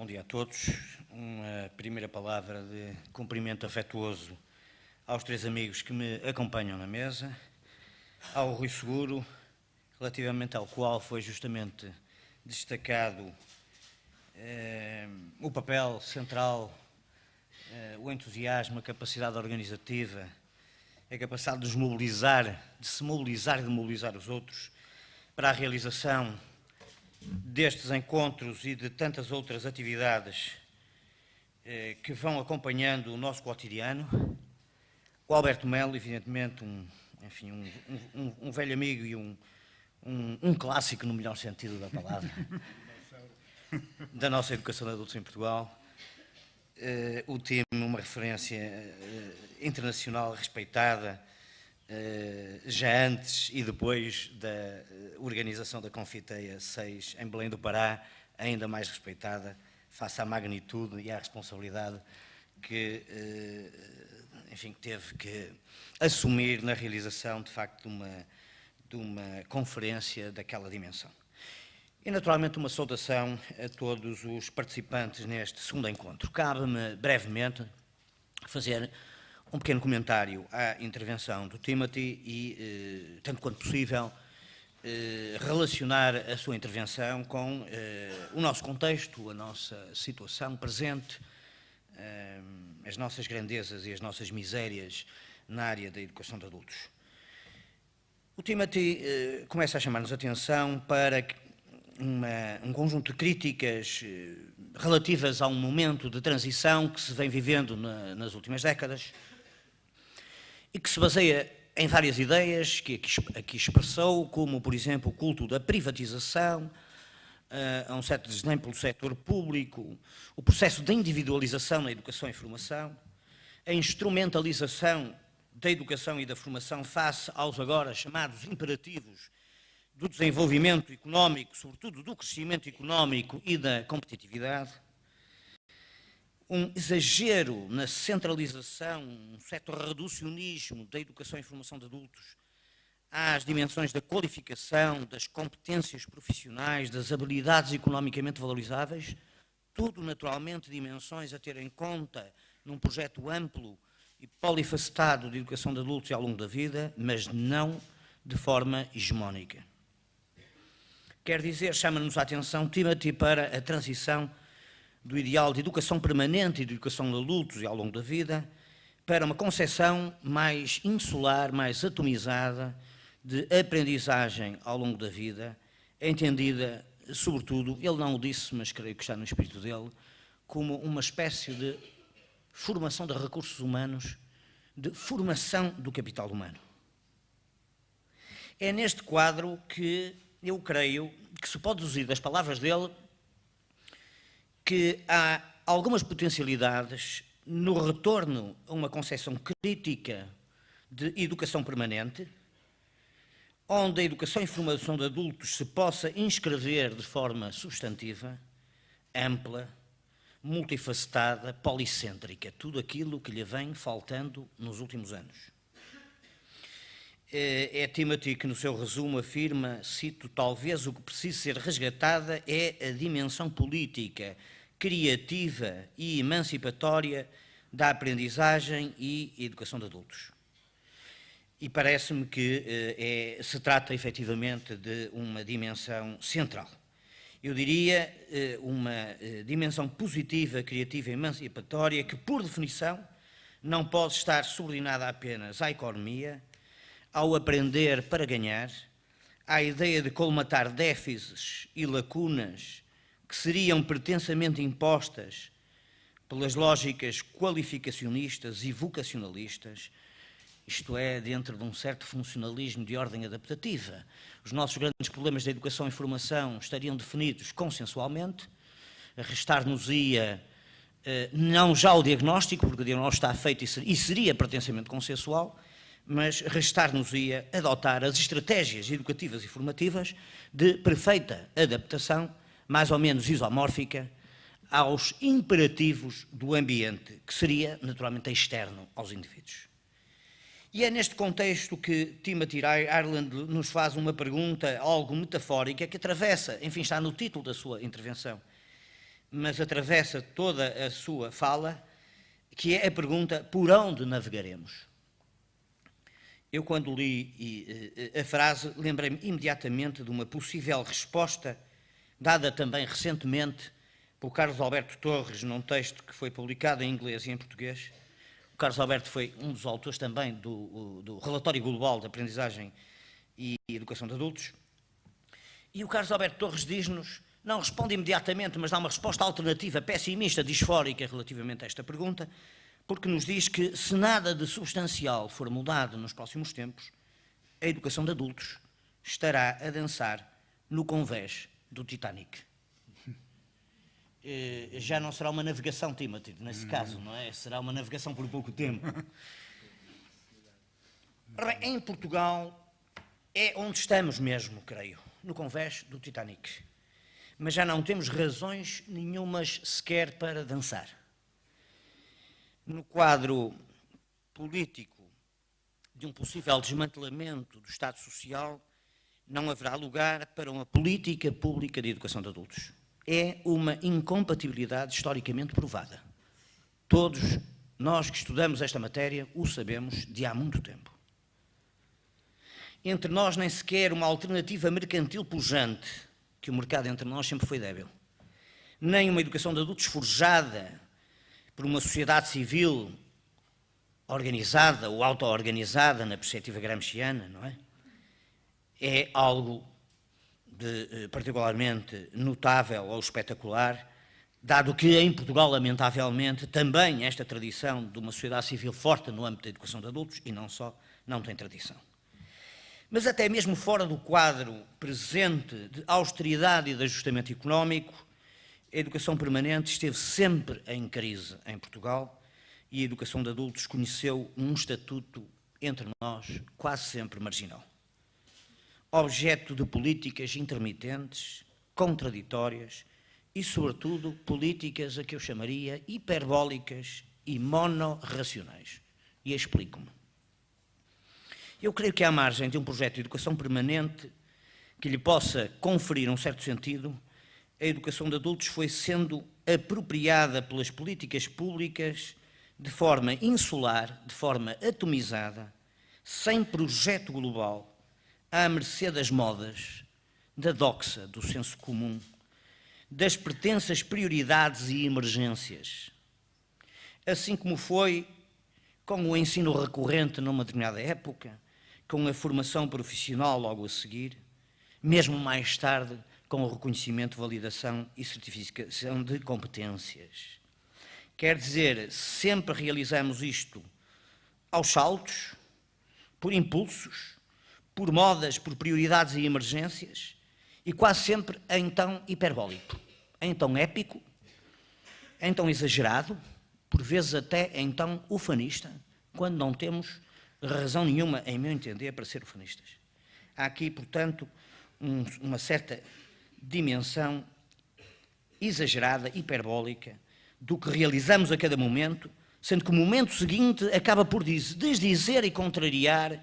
Bom dia a todos. Uma primeira palavra de cumprimento afetuoso aos três amigos que me acompanham na mesa, ao Rui Seguro, relativamente ao qual foi justamente destacado o papel central, o entusiasmo, a capacidade organizativa, a capacidade de se mobilizar e de mobilizar os outros para a realização destes encontros e de tantas outras atividades que vão acompanhando o nosso cotidiano. O Alberto Melo, evidentemente, um velho amigo e um clássico, no melhor sentido da palavra, da nossa educação de adultos em Portugal. O time, uma referência internacional respeitada, já antes e depois da organização da Confiteia 6 em Belém do Pará, ainda mais respeitada, face à magnitude e à responsabilidade que, enfim, teve que assumir na realização, de facto, de uma conferência daquela dimensão. E, naturalmente, uma saudação a todos os participantes neste segundo encontro. Cabe-me, brevemente, fazer um pequeno comentário à intervenção do Timothy e, tanto quanto possível, relacionar a sua intervenção com o nosso contexto, a nossa situação presente, as nossas grandezas e as nossas misérias na área da educação de adultos. O Timothy começa a chamar-nos a atenção para um conjunto de críticas relativas a um momento de transição que se vem vivendo nas últimas décadas e que se baseia em várias ideias que aqui expressou, como, por exemplo, o culto da privatização, a um certo desdém pelo setor público, o processo de individualização na educação e formação, a instrumentalização da educação e da formação face aos agora chamados imperativos do desenvolvimento económico, sobretudo do crescimento económico e da competitividade, um exagero na centralização, um certo reducionismo da educação e formação de adultos às dimensões da qualificação, das competências profissionais, das habilidades economicamente valorizáveis, tudo naturalmente dimensões a ter em conta num projeto amplo e polifacetado de educação de adultos ao longo da vida, mas não de forma hegemónica. Quer dizer, chama-nos a atenção, Timothy, para a transição do ideal de educação permanente e de educação de adultos e ao longo da vida, para uma concepção mais insular, mais atomizada, de aprendizagem ao longo da vida, entendida, sobretudo, ele não o disse, mas creio que está no espírito dele, como uma espécie de formação de recursos humanos, de formação do capital humano. É neste quadro que eu creio que se pode deduzir das palavras dele que há algumas potencialidades no retorno a uma concepção crítica de educação permanente, onde a educação e formação de adultos se possa inscrever de forma substantiva, ampla, multifacetada, policêntrica, tudo aquilo que lhe vem faltando nos últimos anos. É Timothy que no seu resumo afirma, cito, talvez o que precisa ser resgatada é a dimensão política, criativa e emancipatória da aprendizagem e educação de adultos. E parece-me que se trata efetivamente de uma dimensão central. Eu diria uma dimensão positiva, criativa e emancipatória que, por definição, não pode estar subordinada apenas à economia, ao aprender para ganhar, à ideia de colmatar déficits e lacunas que seriam pretensamente impostas pelas lógicas qualificacionistas e vocacionalistas, isto é, dentro de um certo funcionalismo de ordem adaptativa. Os nossos grandes problemas da educação e formação estariam definidos consensualmente, restar-nos-ia não já o diagnóstico, porque o diagnóstico está feito e seria pretensamente consensual, mas restar-nos-ia adotar as estratégias educativas e formativas de perfeita adaptação, mais ou menos isomórfica, aos imperativos do ambiente, que seria naturalmente externo aos indivíduos. E é neste contexto que Timothy Ireland nos faz uma pergunta algo metafórica que atravessa, enfim, está no título da sua intervenção, mas atravessa toda a sua fala, que é a pergunta: por onde navegaremos? Eu, quando li a frase, lembrei-me imediatamente de uma possível resposta dada também recentemente por Carlos Alberto Torres, num texto que foi publicado em inglês e em português. O Carlos Alberto foi um dos autores também do Relatório Global de Aprendizagem e Educação de Adultos. E o Carlos Alberto Torres diz-nos, não responde imediatamente, mas dá uma resposta alternativa, pessimista, disfórica relativamente a esta pergunta, porque nos diz que, se nada de substancial for mudado nos próximos tempos, a educação de adultos estará a dançar no convés do Titanic. Já não será uma navegação, Timothy, nesse caso, não é? Será uma navegação por pouco tempo. Em Portugal é onde estamos mesmo, creio, no convés do Titanic. Mas já não temos razões nenhumas sequer para dançar. No quadro político de um possível desmantelamento do Estado Social, não haverá lugar para uma política pública de educação de adultos. É uma incompatibilidade historicamente provada. Todos nós que estudamos esta matéria o sabemos de há muito tempo. Entre nós nem sequer uma alternativa mercantil pujante, que o mercado entre nós sempre foi débil, nem uma educação de adultos forjada por uma sociedade civil organizada ou auto-organizada na perspectiva gramsciana, não é? É algo de particularmente notável ou espetacular, dado que em Portugal, lamentavelmente, também esta tradição de uma sociedade civil forte no âmbito da educação de adultos, e não só, não tem tradição. Mas até mesmo fora do quadro presente de austeridade e de ajustamento económico, a educação permanente esteve sempre em crise em Portugal e a educação de adultos conheceu um estatuto, entre nós, quase sempre marginal. Objeto de políticas intermitentes, contraditórias e, sobretudo, políticas a que eu chamaria hiperbólicas e monorracionais. E explico-me. Eu creio que, à margem de um projeto de educação permanente que lhe possa conferir um certo sentido, a educação de adultos foi sendo apropriada pelas políticas públicas de forma insular, de forma atomizada, sem projeto global, à mercê das modas, da doxa, do senso comum, das pretensas prioridades e emergências. Assim como foi com o ensino recorrente numa determinada época, com a formação profissional logo a seguir, mesmo mais tarde com o reconhecimento, validação e certificação de competências. Quer dizer, sempre realizamos isto aos saltos, por impulsos, por modas, por prioridades e emergências, e quase sempre em tom hiperbólico, em tom épico, em tom exagerado, por vezes até em tom ufanista, quando não temos razão nenhuma, em meu entender, para ser ufanistas. Há aqui, portanto, uma certa dimensão exagerada, hiperbólica, do que realizamos a cada momento, sendo que o momento seguinte acaba por desdizer e contrariar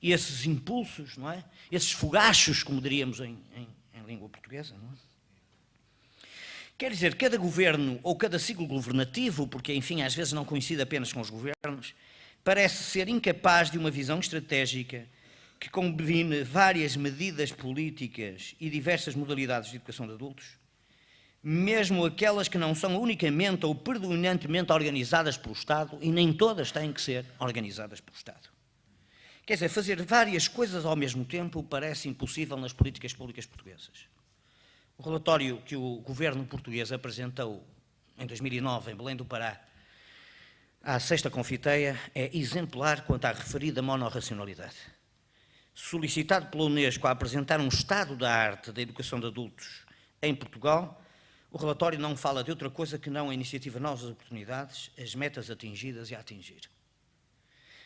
esses impulsos, não é? Esses fogachos, como diríamos em língua portuguesa, não é? Quer dizer, cada governo ou cada ciclo governativo, porque, enfim, às vezes não coincide apenas com os governos, parece ser incapaz de uma visão estratégica que combine várias medidas políticas e diversas modalidades de educação de adultos, mesmo aquelas que não são unicamente ou predominantemente organizadas pelo Estado, e nem todas têm que ser organizadas pelo Estado. Quer dizer, fazer várias coisas ao mesmo tempo parece impossível nas políticas públicas portuguesas. O relatório que o governo português apresentou em 2009, em Belém do Pará, à sexta confiteia, é exemplar quanto à referida monorracionalidade. Solicitado pela Unesco a apresentar um estado da arte da educação de adultos em Portugal, o relatório não fala de outra coisa que não a iniciativa Novas Oportunidades, as metas atingidas e a atingir.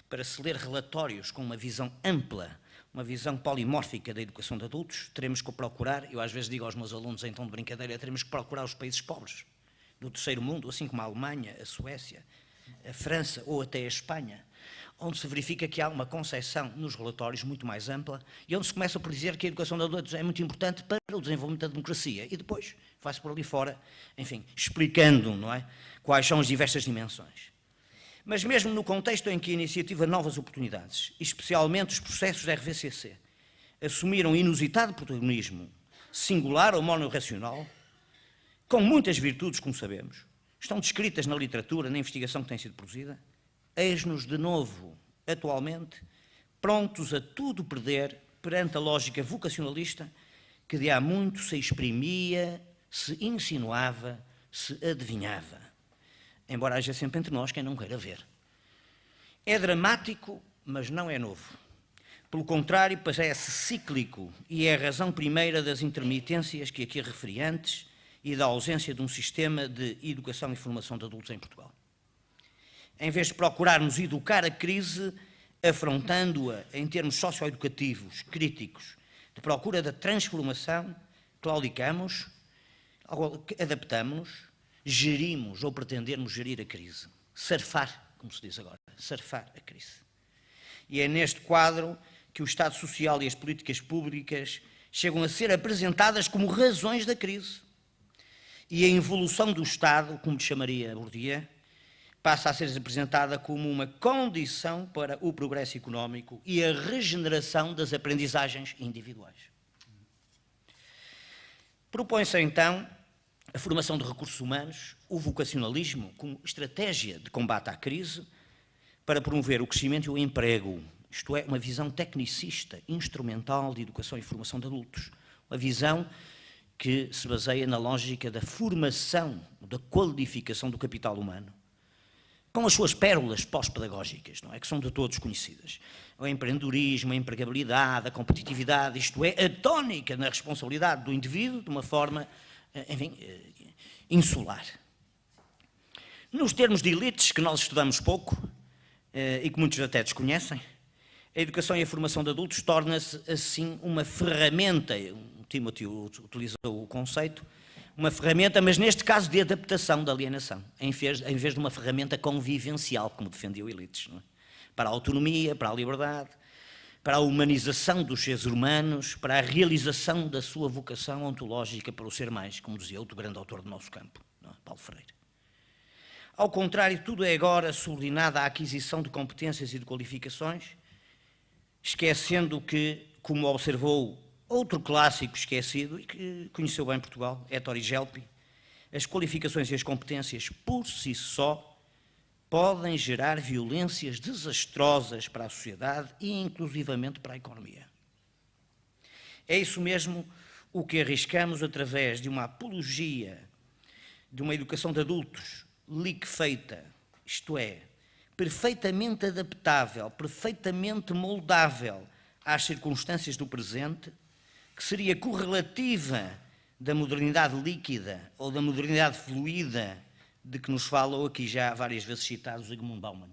Para se ler relatórios com uma visão ampla, uma visão polimórfica da educação de adultos, teremos que procurar, eu às vezes digo aos meus alunos em tom de brincadeira, teremos que procurar os países pobres do terceiro mundo, assim como a Alemanha, a Suécia, a França ou até a Espanha, onde se verifica que há uma concepção nos relatórios muito mais ampla e onde se começa por dizer que a educação de adultos é muito importante para o desenvolvimento da democracia e depois vai-se por ali fora, enfim, explicando, não é, quais são as diversas dimensões. Mas mesmo no contexto em que a iniciativa Novas Oportunidades, especialmente os processos da RVCC, assumiram inusitado protagonismo singular ou monorracional, com muitas virtudes, como sabemos, estão descritas na literatura, na investigação que tem sido produzida, eis-nos de novo, atualmente, prontos a tudo perder perante a lógica vocacionalista que de há muito se exprimia, se insinuava, se adivinhava. Embora haja sempre entre nós quem não queira ver. É dramático, mas não é novo. Pelo contrário, parece cíclico e é a razão primeira das intermitências que aqui referi antes e da ausência de um sistema de educação e formação de adultos em Portugal. Em vez de procurarmos educar a crise, afrontando-a em termos socioeducativos, críticos, de procura da transformação, claudicamos, adaptamos-nos, gerimos ou pretendermos gerir a crise. Surfar, como se diz agora, surfar a crise. E é neste quadro que o Estado Social e as políticas públicas chegam a ser apresentadas como razões da crise. E a involução do Estado, como chamaria Bourdieu, passa a ser apresentada como uma condição para o progresso económico e a regeneração das aprendizagens individuais. Propõe-se então a formação de recursos humanos, o vocacionalismo como estratégia de combate à crise para promover o crescimento e o emprego, isto é, uma visão tecnicista, instrumental de educação e formação de adultos, uma visão que se baseia na lógica da formação, da qualificação do capital humano, com as suas pérolas pós-pedagógicas, não é? Que são de todos conhecidas. O empreendedorismo, a empregabilidade, a competitividade, isto é, a tónica na responsabilidade do indivíduo de uma forma, enfim, insular. Nos termos de elites, que nós estudamos pouco e que muitos até desconhecem, a educação e a formação de adultos torna-se, assim, uma ferramenta, o Timothy utilizou o conceito, uma ferramenta, mas neste caso de adaptação da alienação, em vez de uma ferramenta convivencial, como defendiam elites, não é? Para a autonomia, para a liberdade, para a humanização dos seres humanos, para a realização da sua vocação ontológica para o ser mais, como dizia outro grande autor do nosso campo, não é? Paulo Freire. Ao contrário, tudo é agora subordinado à aquisição de competências e de qualificações, esquecendo que, como observou outro clássico esquecido e que conheceu bem Portugal, Ettore Gelpi, as qualificações e as competências por si só podem gerar violências desastrosas para a sociedade e inclusivamente para a economia. É isso mesmo o que arriscamos através de uma apologia de uma educação de adultos liquefeita, isto é, perfeitamente adaptável, perfeitamente moldável às circunstâncias do presente, que seria correlativa da modernidade líquida ou da modernidade fluida de que nos falou aqui já várias vezes citado Zygmunt Bauman.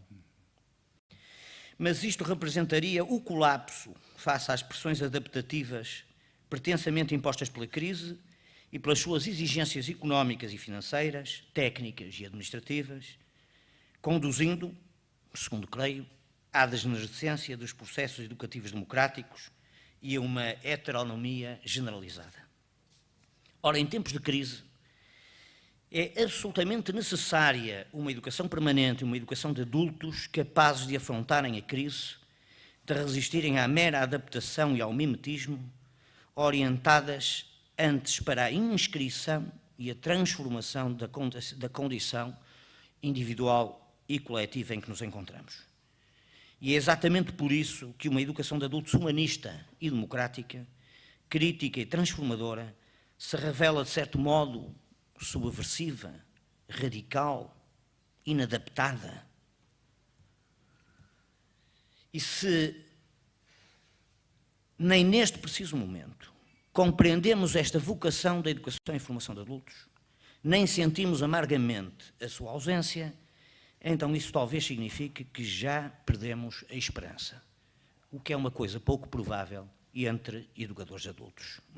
Mas isto representaria o colapso face às pressões adaptativas pretensamente impostas pela crise e pelas suas exigências económicas e financeiras, técnicas e administrativas, conduzindo, segundo creio, à degenerescência dos processos educativos democráticos e a uma heteronomia generalizada. Ora, em tempos de crise, é absolutamente necessária uma educação permanente, uma educação de adultos capazes de afrontarem a crise, de resistirem à mera adaptação e ao mimetismo, orientadas antes para a inscrição e a transformação da condição individual e coletiva em que nos encontramos. E é exatamente por isso que uma educação de adultos humanista e democrática, crítica e transformadora, se revela, de certo modo, subversiva, radical, inadaptada. E se nem neste preciso momento compreendemos esta vocação da educação e formação de adultos, nem sentimos amargamente a sua ausência, então isso talvez signifique que já perdemos a esperança, o que é uma coisa pouco provável entre educadores adultos.